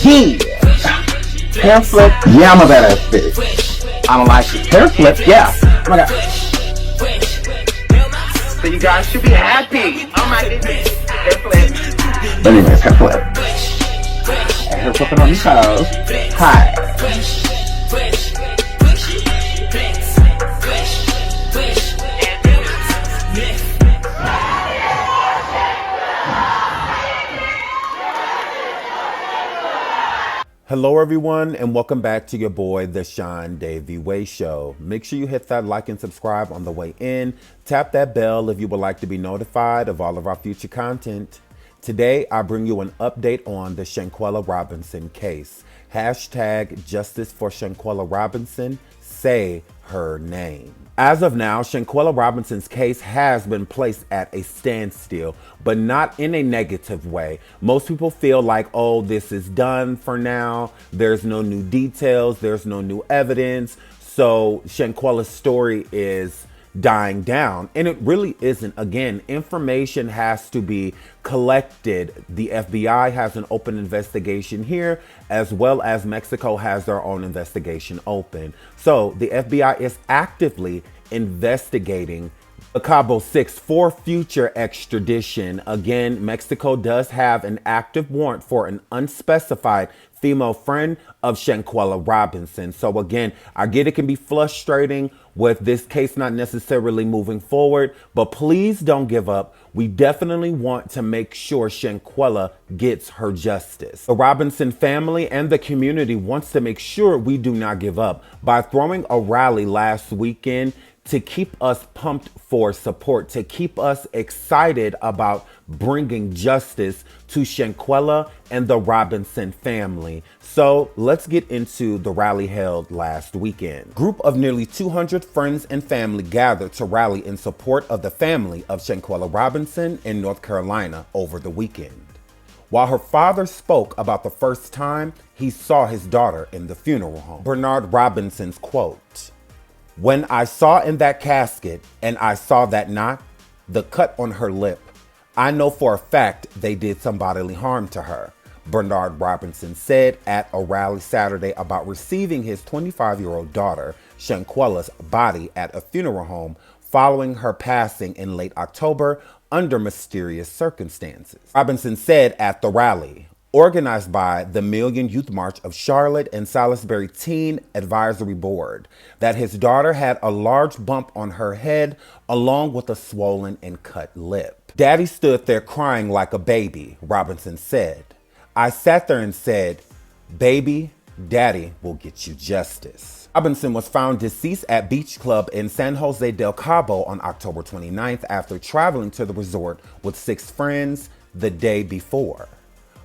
Yeah. Hair flip, yeah, I'm a badass bitch. I don't like it. Hair flip, yeah. Oh my god. So you guys should be happy. Oh my goodness. Hair flip. But anyways, hair flip. Hair flipping on the toes. Hi. Hello everyone, and welcome back to your boy, the SeanDavieWay Show. Make sure you hit that like and subscribe on the way in. Tap that bell if you would like to be notified of all of our future content. Today, I bring you an update on the Shanquella Robinson case. Hashtag justice for Shanquella Robinson. Say her name. As of now, Shanquella Robinson's case has been placed at a standstill, but not in a negative way. Most people feel like, oh, this is done for now. There's no new details. There's no new evidence. So Shanquella's story is dying down, and it really isn't. Again, information has to be collected. The FBI has an open investigation here, as well as Mexico has their own investigation open. So the FBI is actively investigating the Cabo 6 for future extradition. Again, Mexico does have an active warrant for an unspecified female friend of Shanquella Robinson. So again, I get it can be frustrating with this case not necessarily moving forward, but please don't give up. We definitely want to make sure Shanquella gets her justice. The Robinson family and the community wants to make sure we do not give up by throwing a rally last weekend to keep us pumped for support, to keep us excited about bringing justice to Shanquella and the Robinson family. So let's get into the rally held last weekend. Group of nearly 200 friends and family gathered to rally in support of the family of Shanquella Robinson in North Carolina over the weekend. While her father spoke about the first time he saw his daughter in the funeral home. Bernard Robinson's quote, "When I saw in that casket and I saw that knot, the cut on her lip, I know for a fact they did some bodily harm to her," Bernard Robinson said at a rally Saturday about receiving his 25-year-old daughter, Shanquella's body at a funeral home following her passing in late October under mysterious circumstances. Robinson said at the rally, organized by the Million Youth March of Charlotte and Salisbury Teen Advisory Board, that his daughter had a large bump on her head along with a swollen and cut lip. "Daddy stood there crying like a baby," Robinson said. "I sat there and said, 'Baby, Daddy will get you justice.'" Robinson was found deceased at Beach Club in San Jose del Cabo on October 29th after traveling to the resort with 6 friends the day before.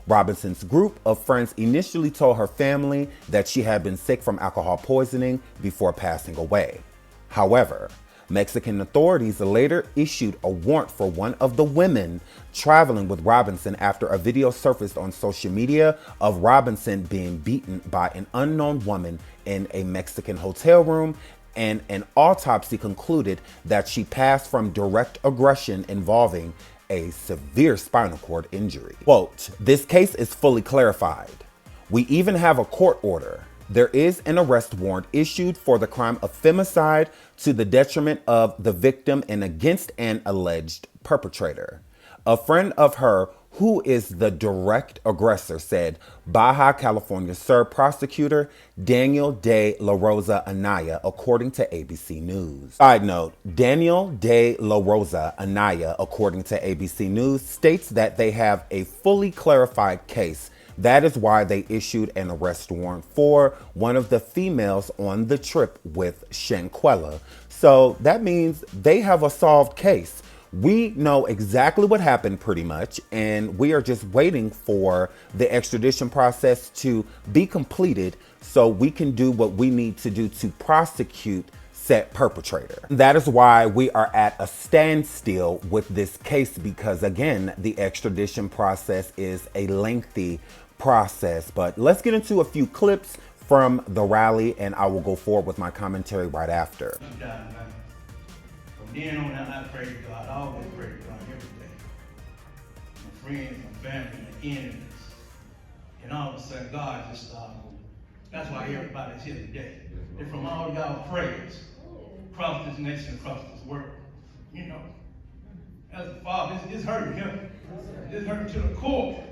Robinson's group of friends initially told her family that she had been sick from alcohol poisoning before passing away. However, Mexican authorities later issued a warrant for one of the women traveling with Robinson after a video surfaced on social media of Robinson being beaten by an unknown woman in a Mexican hotel room, and an autopsy concluded that she passed from direct aggression involving a severe spinal cord injury. Quote, "This case is fully clarified. We even have a court order. There is an arrest warrant issued for the crime of femicide to the detriment of the victim and against an alleged perpetrator." A friend of her, who is the direct aggressor, said Baja California Sur prosecutor Daniel de la Rosa Anaya, according to ABC News. Side note, Daniel de la Rosa Anaya, according to ABC News, states that they have a fully clarified case. That is why they issued an arrest warrant for one of the females on the trip with Shanquella. So that means they have a solved case. We know exactly what happened pretty much, and we are just waiting for the extradition process to be completed so we can do what we need to do to prosecute said perpetrator. That is why we are at a standstill with this case, because again, the extradition process is a lengthy process. But let's get into a few clips from the rally, and I will go forward with my commentary right after. From then on, I pray to God. I always pray to God every day. My friends, my family, my enemies. And all of a sudden God just started moving. That's why everybody's here today. And from all y'all prayers across this nation, across this world, you know, as a father, it's hurting him. It's hurting to the core.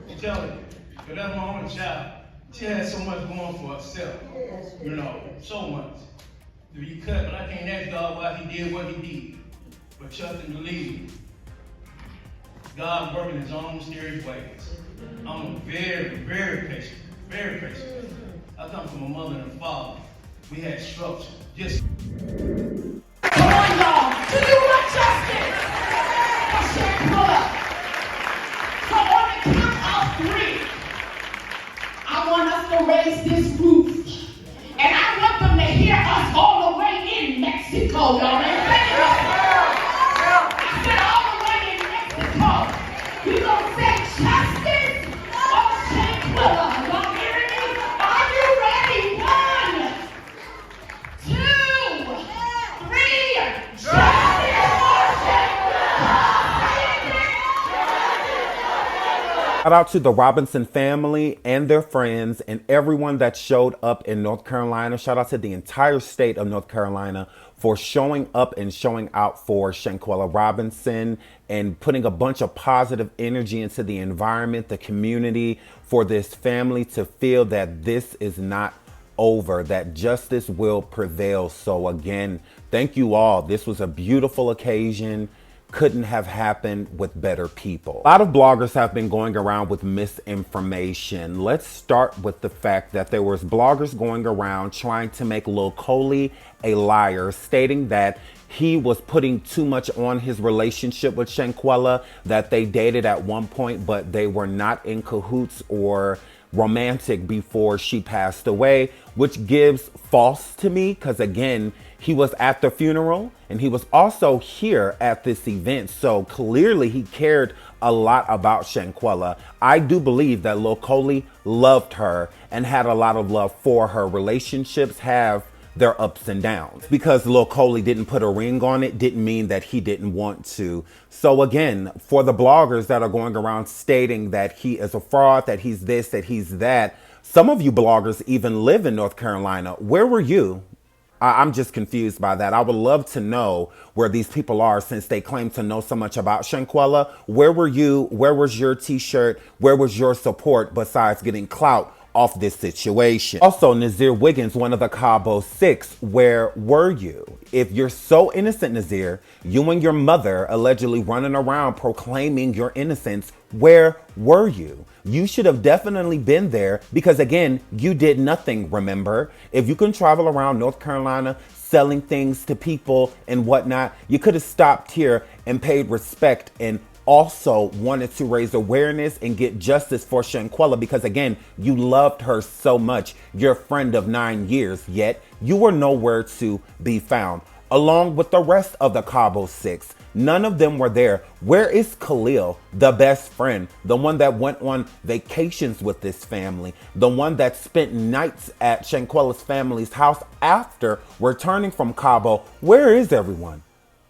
I'm telling you. Because that's my only child. She had so much going for herself. You know, so much. To be cut, but I can't ask God why he did what he did. But trust and believe. God working his own mysterious ways. I'm very, very patient. Very patient. I come from a mother and a father. We had structure. Just come on, y'all. Do you want justice? For Shanquella. So on the count of 3, I want us to raise this roof. And I want them to hear us all the way in Mexico, y'all. I said all the way in Mexico. We gonna say justice for Shanquella. Y'all hearing me? Are you ready? 1, 2, 3. Justice for Shanquella. Shout out to the Robinson family and their friends and everyone that showed up in North Carolina. Shout out to the entire state of North Carolina for showing up and showing out for Shanquella Robinson and putting a bunch of positive energy into the environment, the community, for this family to feel that this is not over, that justice will prevail. So again, thank you all. This was a beautiful occasion. Couldn't have happened with better people. A lot of bloggers have been going around with misinformation. Let's start with the fact that there was bloggers going around trying to make Lil Coley a liar, stating that he was putting too much on his relationship with Shanquella, that they dated at one point, but they were not in cahoots or romantic before she passed away, which gives false to me because again, he was at the funeral and he was also here at this event. So clearly he cared a lot about Shanquella. I do believe that Lil Coley loved her and had a lot of love for her. Relationships have their ups and downs. Because Lil Coley didn't put a ring on it didn't mean that he didn't want to. So again, for the bloggers that are going around stating that he is a fraud, that he's this, that he's that, some of you bloggers even live in North Carolina. Where were you? I'm just confused by that. I would love to know where these people are since they claim to know so much about Shanquella. Where were you? Where was your t-shirt? Where was your support besides getting clout off this situation? Also, Nazir Wiggins, one of the Cabo 6, where were you? If you're so innocent, Nazir, you and your mother allegedly running around proclaiming your innocence, where were you? You should have definitely been there because again, you did nothing, remember? If you can travel around North Carolina selling things to people and whatnot, you could have stopped here and paid respect and also wanted to raise awareness and get justice for Shanquella because again, you loved her so much. You're a friend of 9 years, yet you were nowhere to be found. Along with the rest of the Cabo 6, none of them were there. Where is Khalil, the best friend, the one that went on vacations with this family, the one that spent nights at Shanquella's family's house after returning from Cabo? Where is everyone?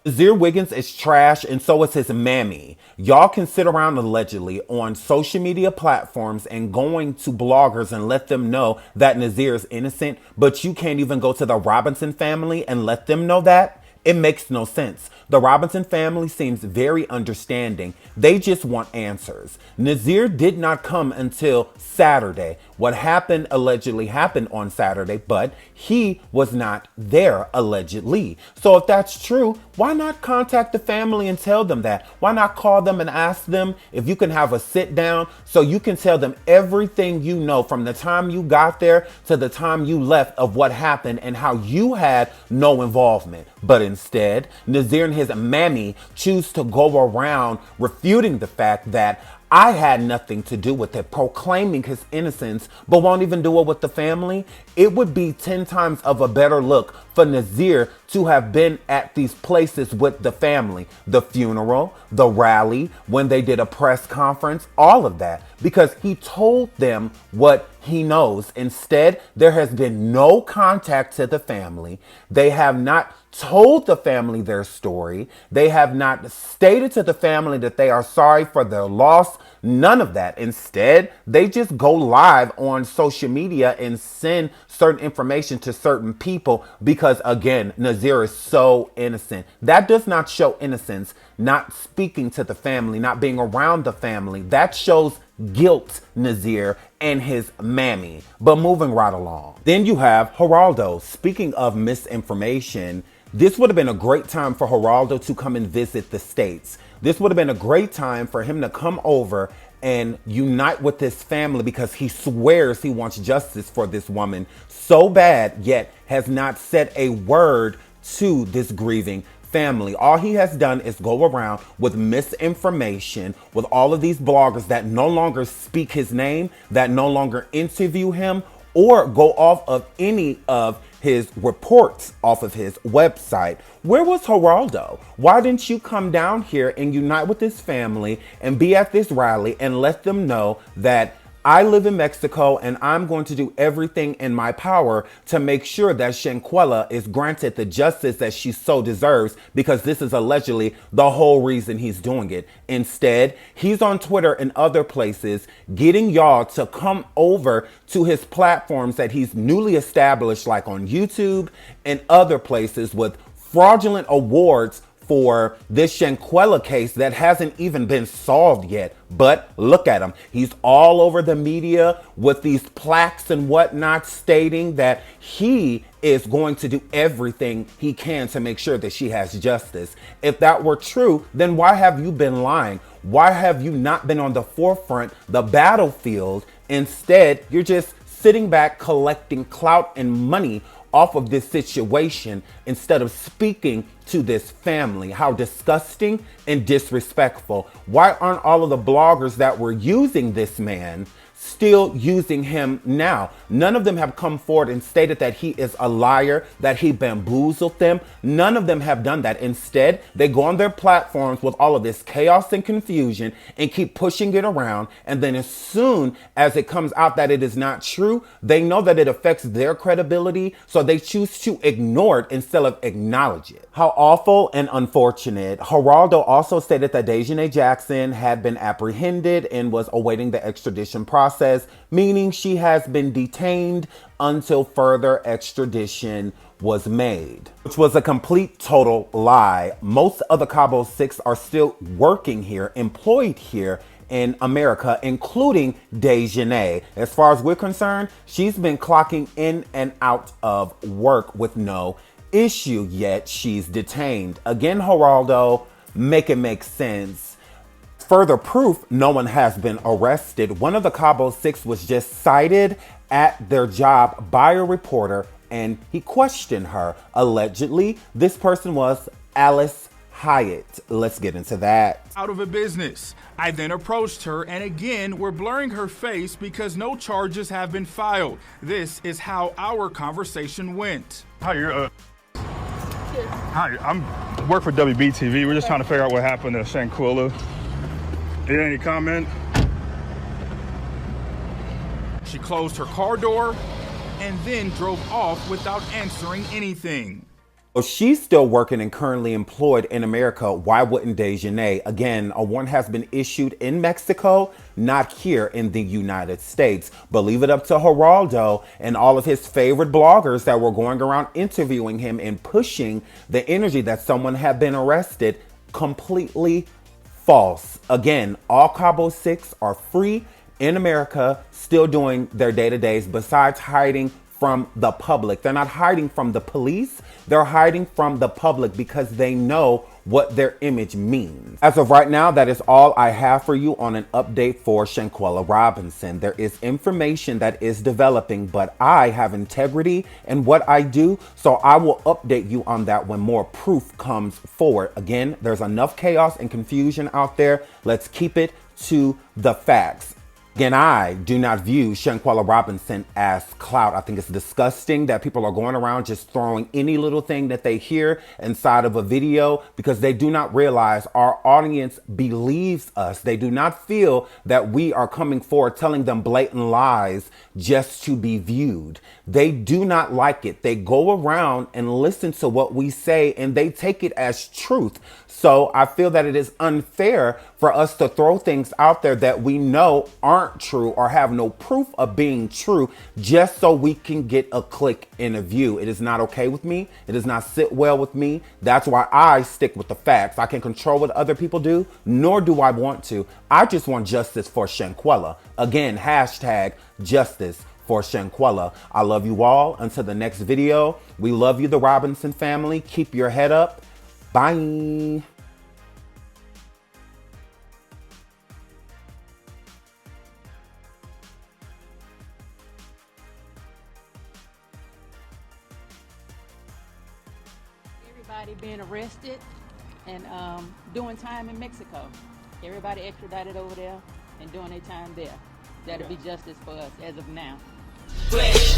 Nazir Wiggins is trash and so is his mammy. Y'all can sit around allegedly on social media platforms and going to bloggers and let them know that Nazir is innocent, but you can't even go to the Robinson family and let them know that? It makes no sense. The Robinson family seems very understanding. They just want answers. Nazir did not come until Saturday. What happened allegedly happened on Saturday, but he was not there allegedly. So if that's true, why not contact the family and tell them that? Why not call them and ask them if you can have a sit down so you can tell them everything you know from the time you got there to the time you left of what happened and how you had no involvement. But instead, Nazir and his mammy choose to go around refuting the fact that I had nothing to do with it, proclaiming his innocence, but won't even do it with the family. It would be 10 times of a better look for Nazir to have been at these places with the family, the funeral, the rally, when they did a press conference, all of that. because he told them what he knows. Instead, there has been no contact to the family. They have not told the family their story. They have not stated to the family that they are sorry for their loss. None of that. Instead, they just go live on social media and send certain information to certain people because, again, Nazir is so innocent. That does not show innocence, not speaking to the family, not being around the family. That shows guilt, Nazir and his mammy. But moving right along. Then you have Geraldo. Speaking of misinformation, this would have been a great time for Geraldo to come and visit the States. This would have been a great time for him to come over and unite with this family because he swears he wants justice for this woman so bad, yet has not said a word to this grieving family. All he has done is go around with misinformation with all of these bloggers that no longer speak his name, that no longer interview him, or go off of any of his reports off of his website. Where was Geraldo? Why didn't you come down here and unite with this family and be at this rally and let them know that I live in Mexico and I'm going to do everything in my power to make sure that Shanquella is granted the justice that she so deserves, because this is allegedly the whole reason he's doing it. Instead, he's on Twitter and other places getting y'all to come over to his platforms that he's newly established, like on YouTube and other places, with fraudulent awards for this Shanquella case that hasn't even been solved yet. But look at him. He's all over the media with these plaques and whatnot stating that he is going to do everything he can to make sure that she has justice. If that were true, then why have you been lying? Why have you not been on the forefront, the battlefield? Instead, you're just sitting back collecting clout and money off of this situation instead of speaking to this family. How disgusting and disrespectful. Why aren't all of the bloggers that were using this man still using him now? None of them have come forward and stated that he is a liar, that he bamboozled them. None of them have done that. Instead, they go on their platforms with all of this chaos and confusion and keep pushing it around. And then as soon as it comes out that it is not true, they know that it affects their credibility, so they choose to ignore it instead of acknowledge it. How awful and unfortunate. Geraldo also stated that Dejanay Jackson had been apprehended and was awaiting the extradition process, meaning she has been detained until further extradition was made, which was a complete total lie. Most of the Cabo 6 are still working here, employed here in America, including Dejanay. As far as we're concerned, she's been clocking in and out of work with no issue, yet she's detained. Again, Geraldo, make it make sense. Further proof, no one has been arrested. One of the Cabo 6 was just cited at their job by a reporter, and he questioned her. Allegedly, this person was Alice Hyatt. Let's get into that. Out of a business. I then approached her, and again, we're blurring her face because no charges have been filed. This is how our conversation went. Hi, Hi, I'm work for WBTV. We're just trying to figure out what happened to Shanquella. Any comment? She closed her car door and then drove off without answering anything. Well, she's still working and currently employed in America. Why wouldn't Dejanay? Again, a warrant has been issued in Mexico, not here in the United States. But leave it up to Geraldo and all of his favorite bloggers that were going around interviewing him and pushing the energy that someone had been arrested. Completely false. Again, all Cabo 6 are free in America, still doing their day-to-days besides hiding from the public. They're not hiding from the police. They're hiding from the public because they know what their image means. As of right now, that is all I have for you on an update for Shanquella Robinson. There is information that is developing, but I have integrity in what I do, so I will update you on that when more proof comes forward. Again, there's enough chaos and confusion out there. Let's keep it to the facts. Again, I do not view Shanquella Robinson as clout. I think it's disgusting that people are going around just throwing any little thing that they hear inside of a video because they do not realize our audience believes us. They do not feel that we are coming forward telling them blatant lies just to be viewed. They do not like it. They go around and listen to what we say and they take it as truth. So I feel that it is unfair for us to throw things out there that we know aren't true or have no proof of being true just so we can get a click and a view. It is not okay with me. It does not sit well with me. That's why I stick with the facts. I can't control what other people do, nor do I want to. I just want justice for Shanquella. Again, hashtag justice for Shanquella. I love you all. Until the next video, we love you, the Robinson family. Keep your head up. Bye. Everybody being arrested and doing time in Mexico. Everybody extradited over there and doing their time there. That'll be justice for us as of now. Fresh.